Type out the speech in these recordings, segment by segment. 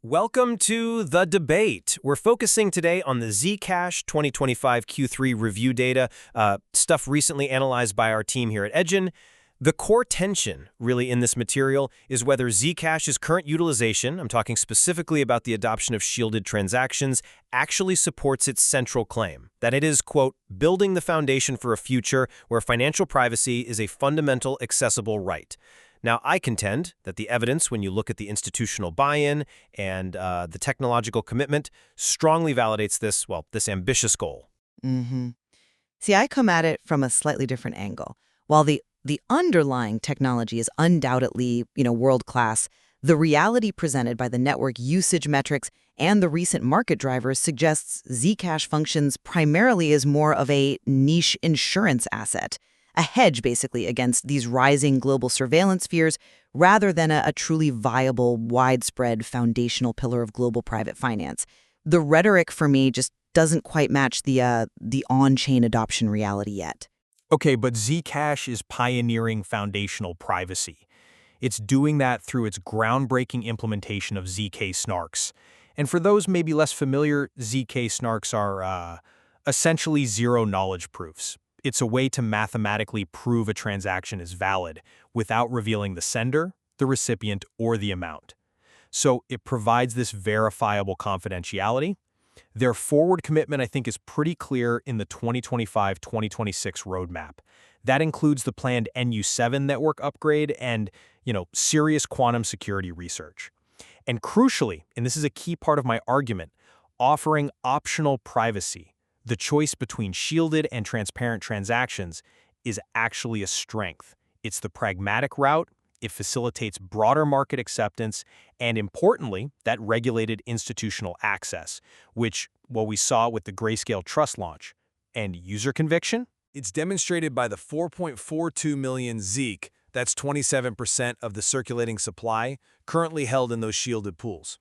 Welcome to The Debate. We're focusing today on the Zcash 2025 Q3 review data, stuff recently analyzed by our team here at Edgen. The core tension, really, in this material is whether Zcash's current utilization, I'm talking specifically about the adoption of shielded transactions, actually supports its central claim, that it is, quote, building the foundation for a future where financial privacy is a fundamental, accessible right. Now, I contend that the evidence, when you look at the institutional buy-in and the technological commitment, strongly validates this ambitious goal. See, I come at it from a slightly different angle. While the underlying technology is undoubtedly, world-class, the reality presented by the network usage metrics and the recent market drivers suggests Zcash functions primarily as more of a niche insurance asset. A hedge, basically, against these rising global surveillance fears, rather than a truly viable, widespread, foundational pillar of global private finance. The rhetoric, for me, just doesn't quite match the on-chain adoption reality yet. Okay, but Zcash is pioneering foundational privacy. It's doing that through its groundbreaking implementation of zk-SNARKs. And for those maybe less familiar, zk-SNARKs are essentially zero-knowledge proofs. It's a way to mathematically prove a transaction is valid without revealing the sender, the recipient, or the amount. So it provides this verifiable confidentiality. Their forward commitment, I think, is pretty clear in the 2025-2026 roadmap. That includes the planned NU7 network upgrade and, serious quantum security research. And crucially, and this is a key part of my argument, offering optional privacy. The choice between shielded and transparent transactions is actually a strength. It's the pragmatic route, it facilitates broader market acceptance, and importantly, that regulated institutional access, which, we saw with the Grayscale Trust launch. And user conviction? It's demonstrated by the 4.42 million zk, that's 27% of the circulating supply, currently held in those shielded pools.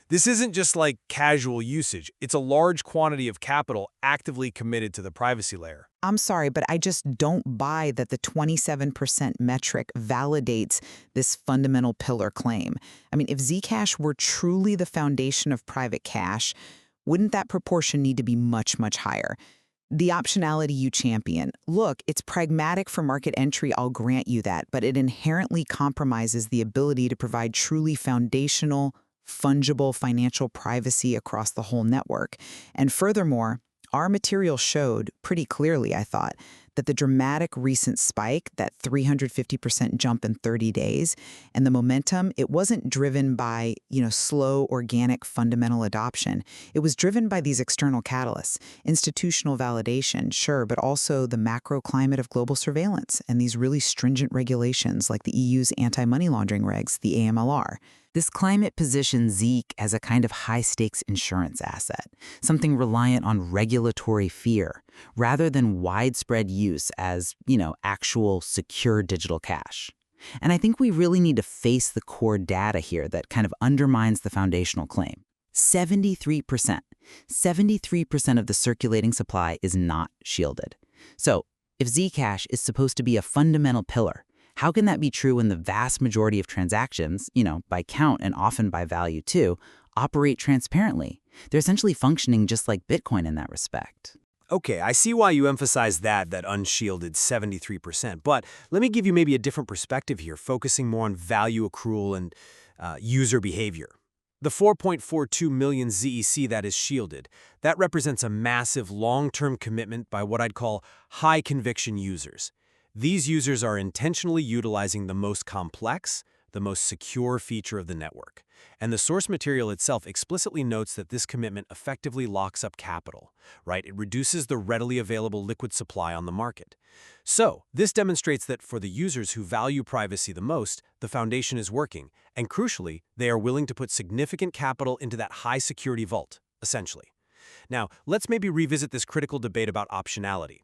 This isn't just like casual usage. It's a large quantity of capital actively committed to the privacy layer. I'm sorry, but I just don't buy that the 27% metric validates this fundamental pillar claim. I mean, if Zcash were truly the foundation of private cash, wouldn't that proportion need to be much, much higher? The optionality you champion. Look, it's pragmatic for market entry, I'll grant you that, but it inherently compromises the ability to provide truly foundational, fungible financial privacy across the whole network. And furthermore, our material showed pretty clearly, I thought, that the dramatic recent spike, that 350% jump in 30 days, and the momentum, it wasn't driven by, slow, organic, fundamental adoption. It was driven by these external catalysts, institutional validation, sure, but also the macro climate of global surveillance and these really stringent regulations like the EU's anti-money laundering regs, the AMLR. This climate positions Zeke as a kind of high-stakes insurance asset, something reliant on regulatory fear, rather than widespread use as, actual secure digital cash. And I think we really need to face the core data here that kind of undermines the foundational claim. 73% of the circulating supply is not shielded. So if Zcash is supposed to be a fundamental pillar, how can that be true when the vast majority of transactions, by count and often by value too, operate transparently? They're essentially functioning just like Bitcoin in that respect. Okay, I see why you emphasize that unshielded 73%, but let me give you maybe a different perspective here, focusing more on value accrual and user behavior. The 4.42 million ZEC that is shielded, that represents a massive long-term commitment by what I'd call high-conviction users. These users are intentionally utilizing the most complex, the most secure feature of the network. And the source material itself explicitly notes that this commitment effectively locks up capital, right? It reduces the readily available liquid supply on the market. So, this demonstrates that for the users who value privacy the most, the foundation is working, and crucially, they are willing to put significant capital into that high-security vault, essentially. Now, let's maybe revisit this critical debate about optionality.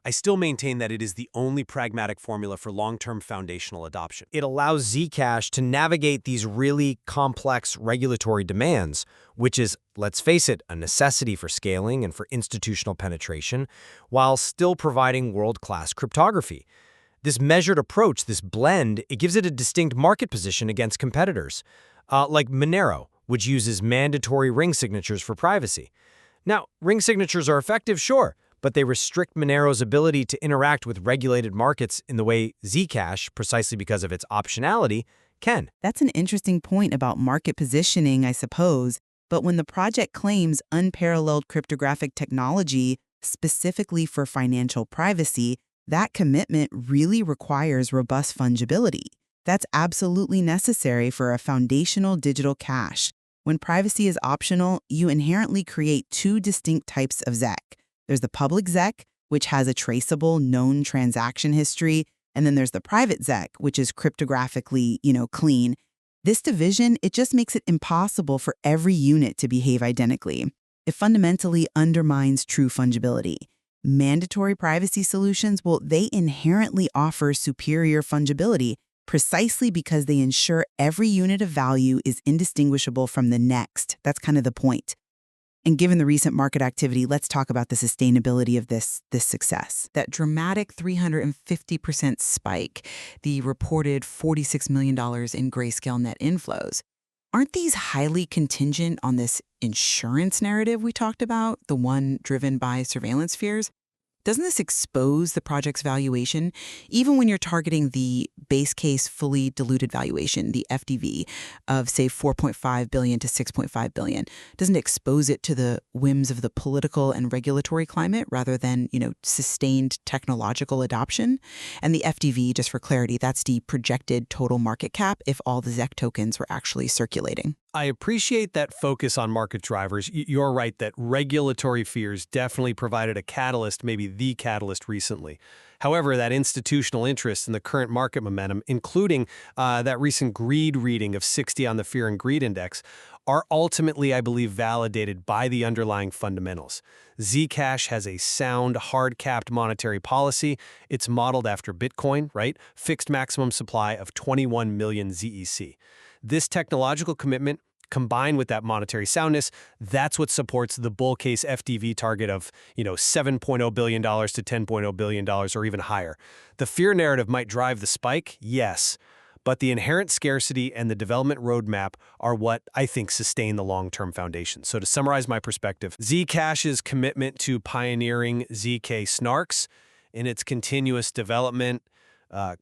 I still maintain that it is the only pragmatic formula for long-term foundational adoption. It allows Zcash to navigate these really complex regulatory demands, which is, let's face it, a necessity for scaling and for institutional penetration, while still providing world-class cryptography. This measured approach, this blend, it gives it a distinct market position against competitors, like Monero, which uses mandatory ring signatures for privacy. Now, ring signatures are effective, sure, but they restrict Monero's ability to interact with regulated markets in the way Zcash, precisely because of its optionality, can. That's an interesting point about market positioning, I suppose. But when the project claims unparalleled cryptographic technology specifically for financial privacy, that commitment really requires robust fungibility. That's absolutely necessary for a foundational digital cash. When privacy is optional, you inherently create two distinct types of ZEC. There's the public ZEC, which has a traceable, known transaction history, and then there's the private ZEC, which is cryptographically, clean. This division, it just makes it impossible for every unit to behave identically. It fundamentally undermines true fungibility. Mandatory privacy solutions, well, they inherently offer superior fungibility precisely because they ensure every unit of value is indistinguishable from the next. That's kind of the point. And given the recent market activity, let's talk about the sustainability of this success. That dramatic 350% spike, the reported $46 million in Grayscale net inflows. Aren't these highly contingent on this insurance narrative we talked about, the one driven by surveillance fears? Doesn't this expose the project's valuation, even when you're targeting the base case fully diluted valuation, the FDV, of, say, $4.5 billion to $6.5 billion? Doesn't it expose it to the whims of the political and regulatory climate rather than, sustained technological adoption? And the FDV, just for clarity, that's the projected total market cap if all the ZEC tokens were actually circulating. I appreciate that focus on market drivers. You're right that regulatory fears definitely provided a catalyst, maybe the catalyst recently. However, that institutional interest in the current market momentum, including that recent greed reading of 60 on the Fear and Greed Index, are ultimately, I believe, validated by the underlying fundamentals. Zcash has a sound, hard-capped monetary policy. It's modeled after Bitcoin, right? Fixed maximum supply of 21 million ZEC. This technological commitment, combined with that monetary soundness, that's what supports the bull case FDV target of, $7.0 billion to $10.0 billion or even higher. The fear narrative might drive the spike, yes, but the inherent scarcity and the development roadmap are what I think sustain the long-term foundation. So to summarize my perspective, Zcash's commitment to pioneering zk-SNARKs in its continuous development,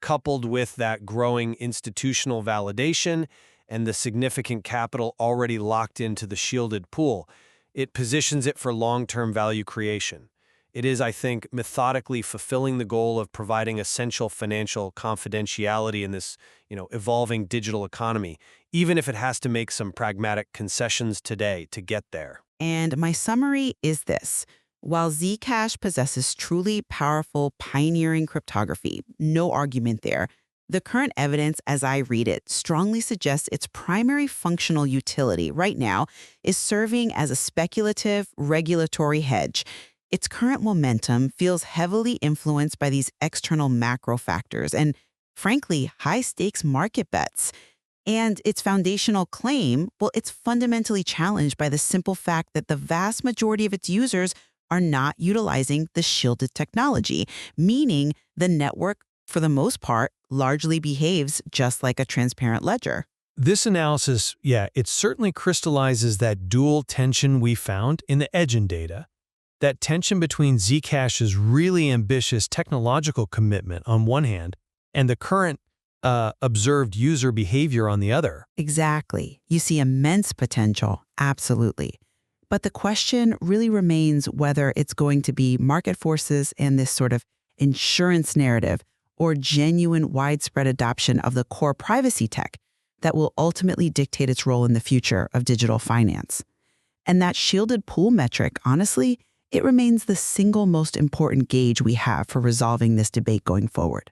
coupled with that growing institutional validation and the significant capital already locked into the shielded pool, it positions it for long-term value creation. It is, I think, methodically fulfilling the goal of providing essential financial confidentiality in this, evolving digital economy, even if it has to make some pragmatic concessions today to get there. And my summary is this. While Zcash possesses truly powerful, pioneering cryptography, no argument there, the current evidence, as I read it, strongly suggests its primary functional utility right now is serving as a speculative regulatory hedge. Its current momentum feels heavily influenced by these external macro factors and, frankly, high-stakes market bets. And its foundational claim, well, it's fundamentally challenged by the simple fact that the vast majority of its users are not utilizing the shielded technology, meaning the network, for the most part, largely behaves just like a transparent ledger. This analysis, it certainly crystallizes that dual tension we found in the Edgen data. That tension between Zcash's really ambitious technological commitment on one hand and the current observed user behavior on the other. Exactly. You see immense potential, absolutely. But the question really remains whether it's going to be market forces and this sort of insurance narrative or genuine widespread adoption of the core privacy tech that will ultimately dictate its role in the future of digital finance. And that shielded pool metric, honestly, it remains the single most important gauge we have for resolving this debate going forward.